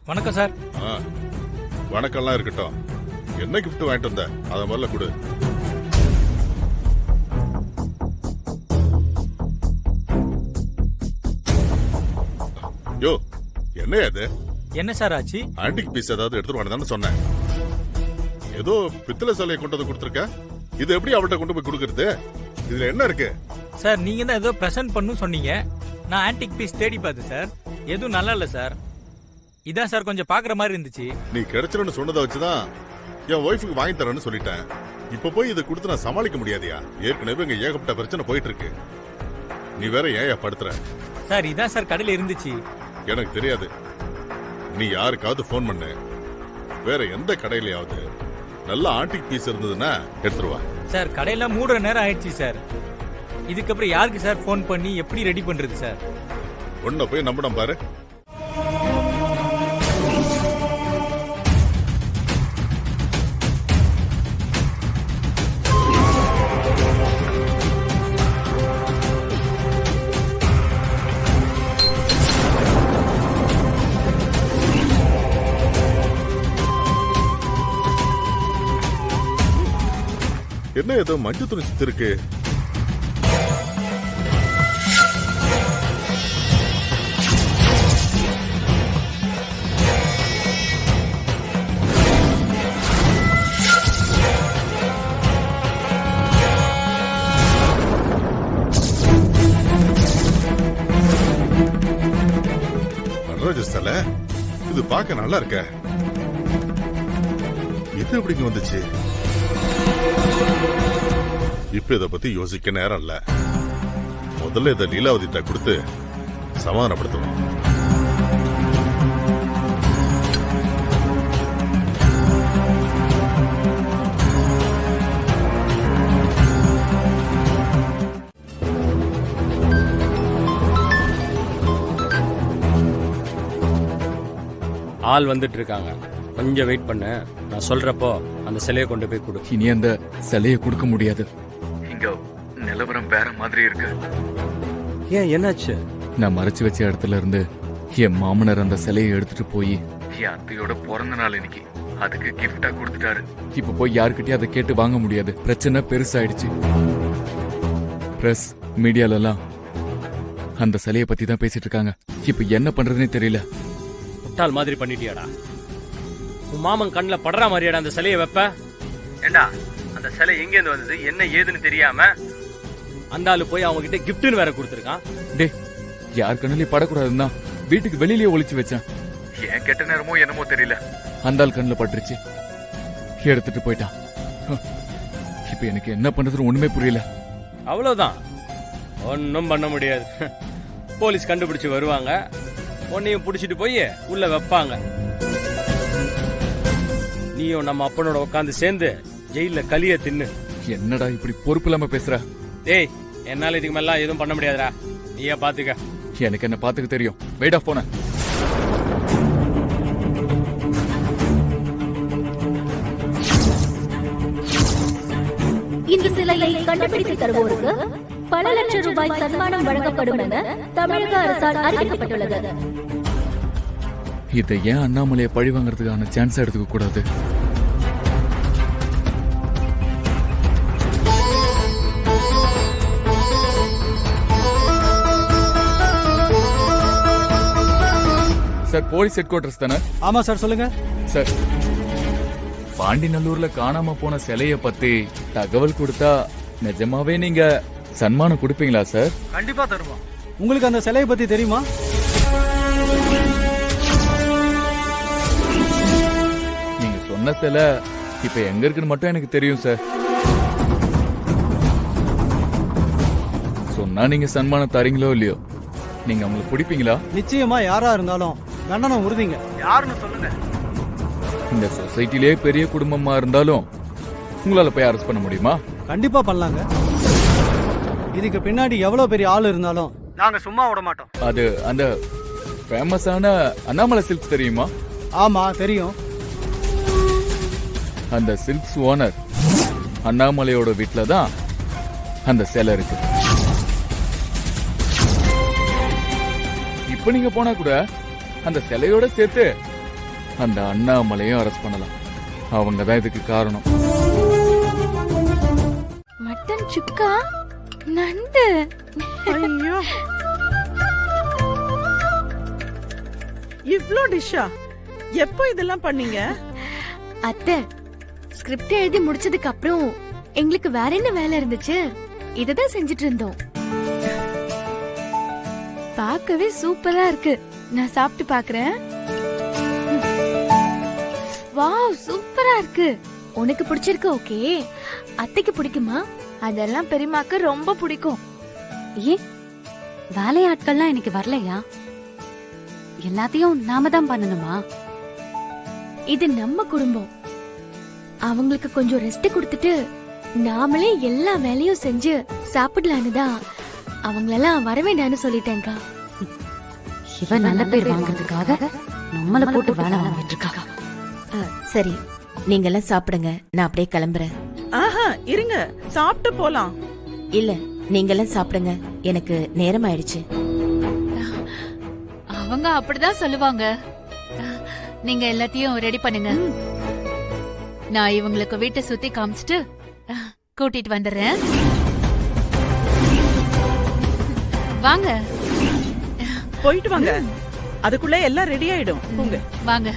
வணக்கம் சார். வணக்கம்லாம் இருக்கட்டும். என்ன கிஃப்ட் வாங்கிட்டு வந்த அத முதல்ல கொடு. யோ, என்ன அது? என்ன சார் ஆச்சு? ஆன்டிக் பீஸ் ஏதாவது எடுத்துட்டு வாங்கன்னு சொன்னேன். ஏதோ பித்தளை சிலையை கொண்டு வந்து கொடுத்துருக்க. இது எப்படி அவள்கிட்ட கொண்டு போய் கொடுக்கறது? இதுல என்ன இருக்கு? சார் நீங்க தான் ஏதோ பிரசன்ட் பண்ணு சொன்னீங்க. நான் ஆன்டிக் பீஸ் தேடி பார்த்தேன் சார். எதுவும் நல்லா இல்ல சார். இதான் சார் கொஞ்சம் பாக்குற மாதிரி இருந்துச்சு. நீ கிடைச்சிருன்னு சொன்னதை வச்சுதான் என் ஒய்ஃபுக்கு வாங்கி தரேன்னு சொல்லிட்டேன். இப்ப போய் இதை கொடுத்து நான் சமாளிக்க முடியாதியா? ஏற்கனவே இங்க ஏகப்பட்ட பிரச்சனை போயிட்டு இருக்கு. நீ வேற ஏன் படுத்துற? சார் இதான் சார் கடையில இருந்துச்சு. எனக்கு தெரியாது. நீ யாருக்காவது போன் பண்ணு. வேற எந்த கடையிலயாவது நல்ல ஆன்டிக் பீஸ் இருந்ததுன்னா எடுத்துருவா. சார் கடையில மூடுற நேரம் ஆயிடுச்சு சார். இதுக்கப்புறம் யாருக்கு சார் போன் பண்ணி எப்படி ரெடி பண்றது சார்? உன்னை போய் நம்பணும் பாரு. என்ன ஏதோ மஞ்சள் துணி சுத்தி இருக்கு? நடராஜ சிலை இது பார்க்க நல்லா இருக்க. இது எப்படிங்க வந்துச்சு? இப்ப இத பத்தி யோசிக்க நேரம் இல்ல. முதல்ல இதை லீலாவதிட்ட கொடுத்து சமாதானப்படுத்தணும். ஆள் வந்துட்டு இருக்காங்க, கொஞ்சம் வெயிட் பண்ணு. நான் சொல்றப்போ அந்த சிலையை கொண்டு போய் கொடு. இனி அந்த சிலையை கொடுக்க முடியாது. இங்க நிலவரம் வேற மாதிரி இருக்கு. ஏன், என்னாச்சு? நான் மறைச்சு வச்ச இடத்துல இருந்து என் மாமனார் அந்த சிலையை எடுத்துட்டு போய் என் அத்தையோட பிறந்த நாள் இன்னைக்கு, அதுக்கு கிஃப்டா கொடுத்துட்டாரு. இப்ப போய் யாருக்கிட்டயும் அதை கேட்டு வாங்க முடியாது. பிரச்சனை பெருசாயிடுச்சு. பிரஸ் மீடியால எல்லாம் அந்த சிலையை பத்தி தான் பேசிட்டு இருக்காங்க. இப்ப என்ன பண்றதுன்னே தெரியல. முட்டாள் மாதிரி பண்ணிட்டியாடா. உன் மாமன் கண்ணில் படுற மாதிரியாடா அந்த சிலையை வைப்ப? ஏண்டா, அந்த சிலை எங்கேருந்து வந்தது என்ன ஏதுன்னு தெரியாம அந்த ஆளு போய் அவங்க கிட்ட கிஃப்ட்னு வேற கொடுத்துருக்கான். டே, யார் கண்ணிலையும் படக்கூடாதுன்னா வீட்டுக்கு வெளியிலேயே ஒளிச்சு வச்சேன். ஏன் கெட்ட நேரமோ என்னமோ தெரியல, அந்த ஆள் கண்ணில் பட்டுருச்சு, எடுத்துட்டு போயிட்டான். இப்ப எனக்கு என்ன பண்றதுன்னு ஒண்ணுமே புரியல. அவ்வளவுதான், ஒன்னும் பண்ண முடியாது. போலீஸ் கண்டுபிடிச்சு வருவாங்க, உன்னையும் புடிச்சிட்டு போய் உள்ள வைப்பாங்க. நீயும் நம்ம அப்பனோட உட்காந்து சேர்ந்து ஜெயில களிய தின்னு. என்னடா இப்படி பொறுப்பு இல்லாம பேசுற? டேய், என்னால இதுக்கு மேல எதுவும் பண்ண முடியாதுடா, நீயே பாத்துக்க. எனக்கு என்ன பாத்துக்க தெரியும். வெயிட் ஆஃப் போன. இந்த சிலையை கண்டுபிடித்து தருவோருக்கு பல லட்சம் ரூபாய் சன்மானம் வழங்கப்படும் என தமிழக அரசால் அறிவிக்கப்பட்டுள்ளது. இதை ஏன் அண்ணாமலையை பழி வாங்கறதுக்கான சான்ஸ் எடுத்துக்க கூடாது? சார், போலீஸ் ஹெட் குவார்டர்ஸ் தானே? ஆமா சார், சொல்லுங்க சார். பாண்டிநல்லூர்ல காணாம போன சிலைய பத்தி தகவல் கொடுத்தா நிஜமாவே நீங்க சன்மானம் கொடுப்பீங்களா சார்? கண்டிப்பா தருவோம். உங்களுக்கு அந்த சிலையை பத்தி தெரியுமா? நீங்க சொன்ன சிலை இப்ப எங்க இருக்குன்னு மட்டும் எனக்கு தெரியும் சார். சொன்னா நீங்க சன்மானம் தரீங்களோ இல்லையோ, நீங்க அவங்களுக்கு பிடிப்பீங்களா? நிச்சயமா, யாரா இருந்தாலும் தண்டனை உறுதிங்க. யாருன்னு சொல்லுங்க. இந்த சொசைட்டிலே பெரிய குடும்பமா இருந்தாலும் உங்களால போய் அரெஸ்ட் பண்ண முடியுமா? கண்டிப்பா பண்ணலாங்க. இதுக்கு பின்னாடி எவ்வளவு பெரிய ஆள் இருந்தாலும் நாங்க சும்மா விட மாட்டோம். அது அந்த ஃபேமஸான அண்ணாமலை சில்க்ஸ் தெரியுமா? ஆமா தெரியும். அந்த சில்க்ஸ் ஓனர் அண்ணாமலையோட வீட்டுல தான் அந்த சிலை இருக்கு. இப்ப நீங்க போனா கூட அந்த சிலையோட சேர்த்து அந்த அண்ணாமலையும் அரெஸ்ட் பண்ணலாம். அவங்க தான் இதுக்கு காரணம். மட்டன் சுக்கா, நண்டு. ஐயோ, இவ்ளோ டிஷ்ஷா? எப்போ இதெல்லாம் பண்ணீங்க? அத்தை, ஸ்கிரிப்ட் எழுதி முடிச்சதுக்கு அப்புறம் எங்களுக்கு வேற என்ன வேலை இருந்துச்சு, இததான் செஞ்சுட்டு இருந்தோம். பார்க்கவே சூப்பரா இருக்கு. நான் சாப்பிட்டு பாக்குறேன். வாவ், சூப்பரா இருக்கு. உனக்கு பிடிச்சிருக்கு, ஓகே. அத்தைக்கு பிடிக்குமா? அதெல்லாம் பெரியமாக்கு ரொம்ப பிடிக்கும். ஏன் வேலையாட்கள்லாம் இன்னைக்கு வரலையா? எல்லாத்தையும் நாம தான் பண்ணணுமா? இது நம்ம குடும்பம். அவங்களுக்கு கொஞ்சம் ரெஸ்ட் கொடுத்துட்டு நாமளே எல்லா வேலையும் செஞ்சு சாப்பிடலான்னு தான் அவங்களெல்லாம் வரவேண்டான்னு சொல்லிட்டேங்கா. இவன் நல்ல பேர் வாங்குறதுக்காக நம்மள போட்டு வேலை வாங்கிட்டு இருக்கா. சரி, நீங்க எல்லாம் சாப்பிடுங்க, நான் அப்படியே கிளம்புறேன். ஆஹா, இருங்க, சாப்பிட்டு போலாம். இல்ல, நீங்க எல்லாம் சாப்பிடுங்க, எனக்கு நேரம் ஆயிடுச்சு. அவங்க அப்படிதான் சொல்லுவாங்க. நீங்க எல்லாத்தையும் ரெடி பண்ணுங்க. நான் இவங்களுக்கு வீட்டை சுத்தி காமிச்சிட்டு கூட்டிட்டு வந்துடுறேன். வாங்க போயிட்டு வாங்க, அதுக்குள்ள எல்லாம் ரெடி ஆயிடும். போங்க. வாங்க.